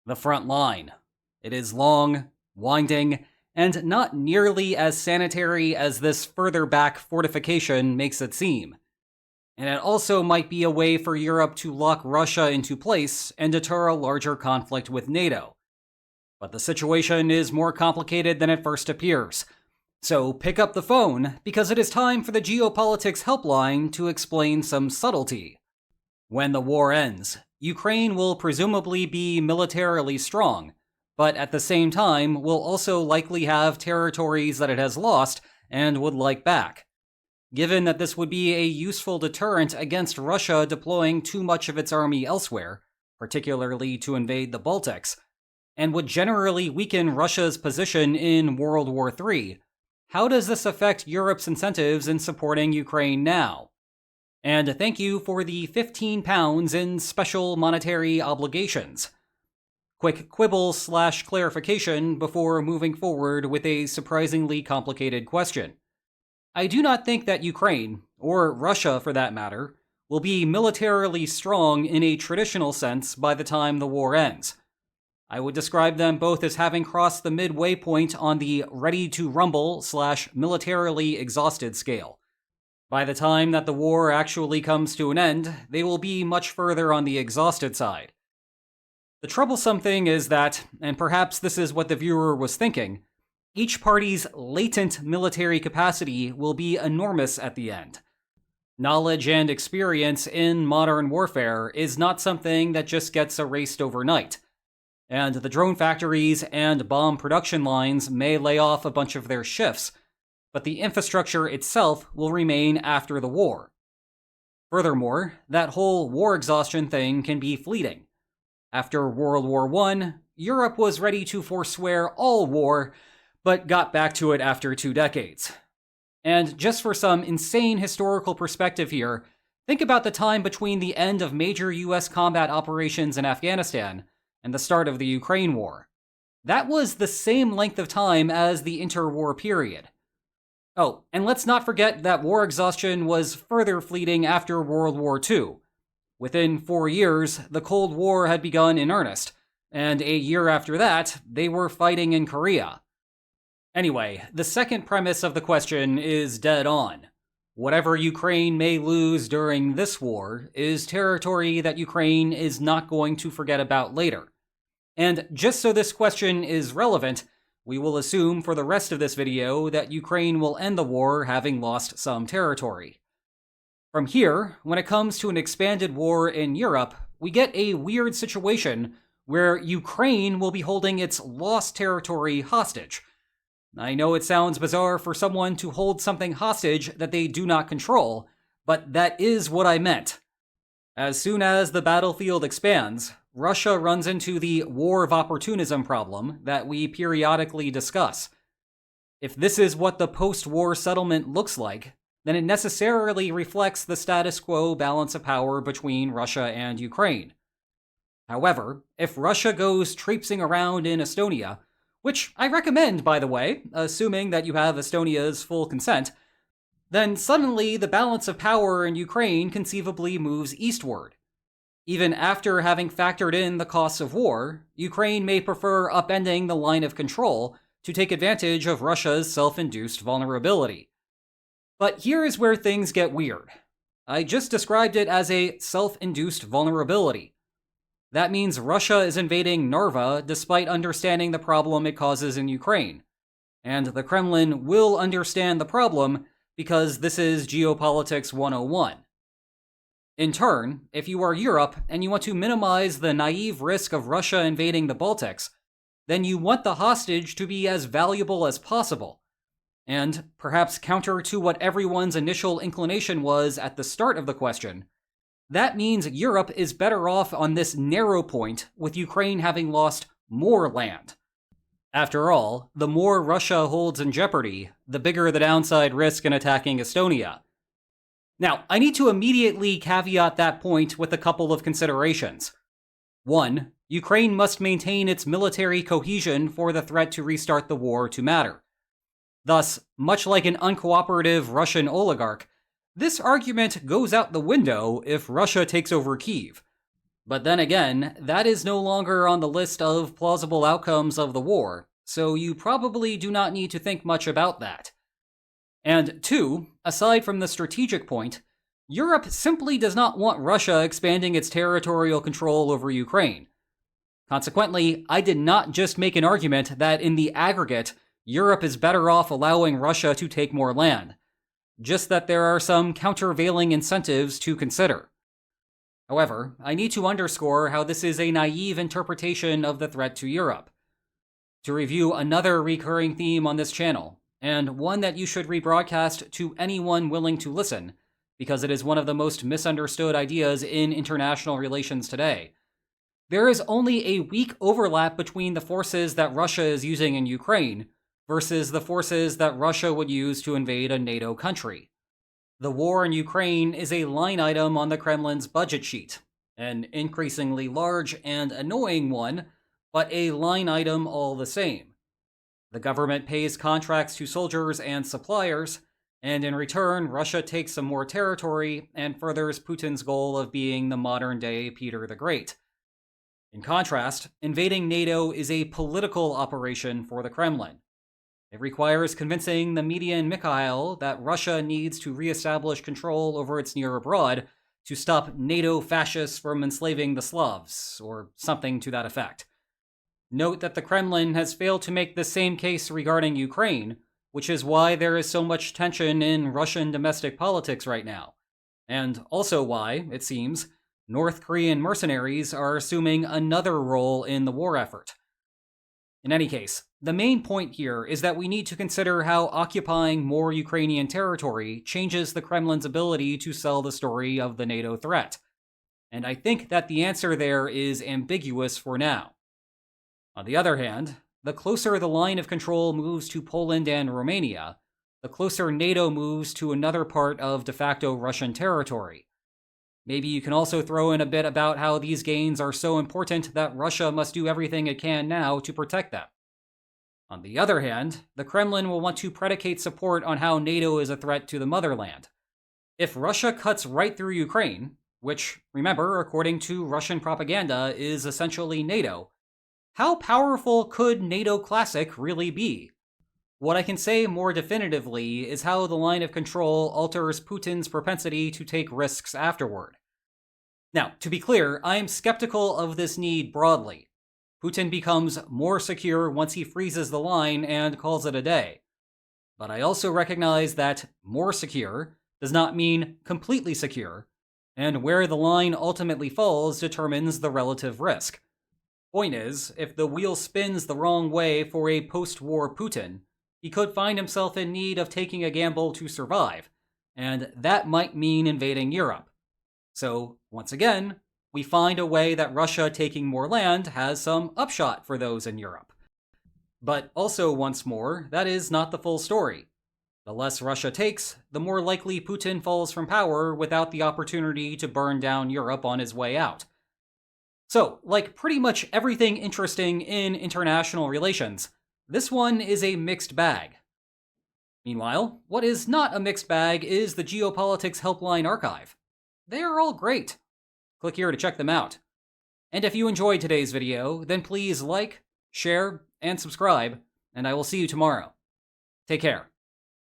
The front line. It is long, winding, and not nearly as sanitary as this further back fortification makes it seem. And it also might be a way for Europe to lock Russia into place and deter a larger conflict with NATO. But the situation is more complicated than it first appears. So pick up the phone, because it is time for the Geopolitics HelpLINE to explain some subtlety. When the war ends, Ukraine will presumably be militarily strong, but at the same time will also likely have territories that it has lost and would like back. Given that this would be a useful deterrent against Russia deploying too much of its army elsewhere, particularly to invade the Baltics, and would generally weaken Russia's position in World War III, how does this affect Europe's incentives in supporting Ukraine now? And thank you for the £15 in special monetary obligations. Quick quibble/clarification before moving forward with a surprisingly complicated question. I do not think that Ukraine, or Russia for that matter, will be militarily strong in a traditional sense by the time the war ends. I would describe them both as having crossed the midway point on the ready-to-rumble/militarily exhausted scale. By the time that the war actually comes to an end, they will be much further on the exhausted side. The troublesome thing is that, and perhaps this is what the viewer was thinking, each party's latent military capacity will be enormous at the end. Knowledge and experience in modern warfare is not something that just gets erased overnight. And the drone factories and bomb production lines may lay off a bunch of their shifts, but the infrastructure itself will remain after the war. Furthermore, that whole war exhaustion thing can be fleeting. After World War I, Europe was ready to forswear all war, but got back to it after 2 decades. And just for some insane historical perspective here, think about the time between the end of major US combat operations in Afghanistan and the start of the Ukraine war. That was the same length of time as the interwar period. Oh, and let's not forget that war exhaustion was further fleeting after World War II. Within 4 years, the Cold War had begun in earnest, and a year after that, they were fighting in Korea. Anyway, the second premise of the question is dead on. Whatever Ukraine may lose during this war is territory that Ukraine is not going to forget about later. And just so this question is relevant, we will assume for the rest of this video that Ukraine will end the war having lost some territory. From here, when it comes to an expanded war in Europe, we get a weird situation where Ukraine will be holding its lost territory hostage. I know it sounds bizarre for someone to hold something hostage that they do not control, but that is what I meant. As soon as the battlefield expands, Russia runs into the war of opportunism problem that we periodically discuss. If this is what the post-war settlement looks like, then it necessarily reflects the status quo balance of power between Russia and Ukraine. However, if Russia goes traipsing around in Estonia, which I recommend, by the way, assuming that you have Estonia's full consent, then suddenly the balance of power in Ukraine conceivably moves eastward. Even after having factored in the costs of war, Ukraine may prefer upending the line of control to take advantage of Russia's self-induced vulnerability. But here is where things get weird. I just described it as a self-induced vulnerability. That means Russia is invading Narva despite understanding the problem it causes in Ukraine. And the Kremlin will understand the problem because this is Geopolitics 101. In turn, if you are Europe and you want to minimize the naive risk of Russia invading the Baltics, then you want the hostage to be as valuable as possible. And, perhaps counter to what everyone's initial inclination was at the start of the question, that means Europe is better off on this narrow point with Ukraine having lost more land. After all, the more Russia holds in jeopardy, the bigger the downside risk in attacking Estonia. Now, I need to immediately caveat that point with a couple of considerations. 1. Ukraine must maintain its military cohesion for the threat to restart the war to matter. Thus, much like an uncooperative Russian oligarch, this argument goes out the window if Russia takes over Kyiv. But then again, that is no longer on the list of plausible outcomes of the war, so you probably do not need to think much about that. And 2, aside from the strategic point, Europe simply does not want Russia expanding its territorial control over Ukraine. Consequently, I did not just make an argument that in the aggregate, Europe is better off allowing Russia to take more land, just that there are some countervailing incentives to consider. However, I need to underscore how this is a naive interpretation of the threat to Europe. To review another recurring theme on this channel, and one that you should rebroadcast to anyone willing to listen, because it is one of the most misunderstood ideas in international relations today. There is only a weak overlap between the forces that Russia is using in Ukraine versus the forces that Russia would use to invade a NATO country. The war in Ukraine is a line item on the Kremlin's budget sheet, an increasingly large and annoying one, but a line item all the same. The government pays contracts to soldiers and suppliers, and in return, Russia takes some more territory and furthers Putin's goal of being the modern-day Peter the Great. In contrast, invading NATO is a political operation for the Kremlin. It requires convincing the median Mikhail that Russia needs to reestablish control over its near abroad to stop NATO fascists from enslaving the Slavs, or something to that effect. Note that the Kremlin has failed to make the same case regarding Ukraine, which is why there is so much tension in Russian domestic politics right now, and also why, it seems, North Korean mercenaries are assuming another role in the war effort. In any case, the main point here is that we need to consider how occupying more Ukrainian territory changes the Kremlin's ability to sell the story of the NATO threat. And I think that the answer there is ambiguous for now. On the other hand, the closer the line of control moves to Poland and Romania, the closer NATO moves to another part of de facto Russian territory. Maybe you can also throw in a bit about how these gains are so important that Russia must do everything it can now to protect them. On the other hand, the Kremlin will want to predicate support on how NATO is a threat to the motherland. If Russia cuts right through Ukraine, which, remember, according to Russian propaganda, is essentially NATO, how powerful could NATO Classic really be? What I can say more definitively is how the line of control alters Putin's propensity to take risks afterward. Now, to be clear, I am skeptical of this need broadly. Putin becomes more secure once he freezes the line and calls it a day. But I also recognize that more secure does not mean completely secure, and where the line ultimately falls determines the relative risk. Point is, if the wheel spins the wrong way for a post-war Putin, he could find himself in need of taking a gamble to survive, and that might mean invading Europe. So, once again, we find a way that Russia taking more land has some upshot for those in Europe. But also, once more, that is not the full story. The less Russia takes, the more likely Putin falls from power without the opportunity to burn down Europe on his way out. So, like pretty much everything interesting in international relations, this one is a mixed bag. Meanwhile, what is not a mixed bag is the Geopolitics HelpLINE archive. They are all great. Click here to check them out. And if you enjoyed today's video, then please like, share, and subscribe, and I will see you tomorrow. Take care.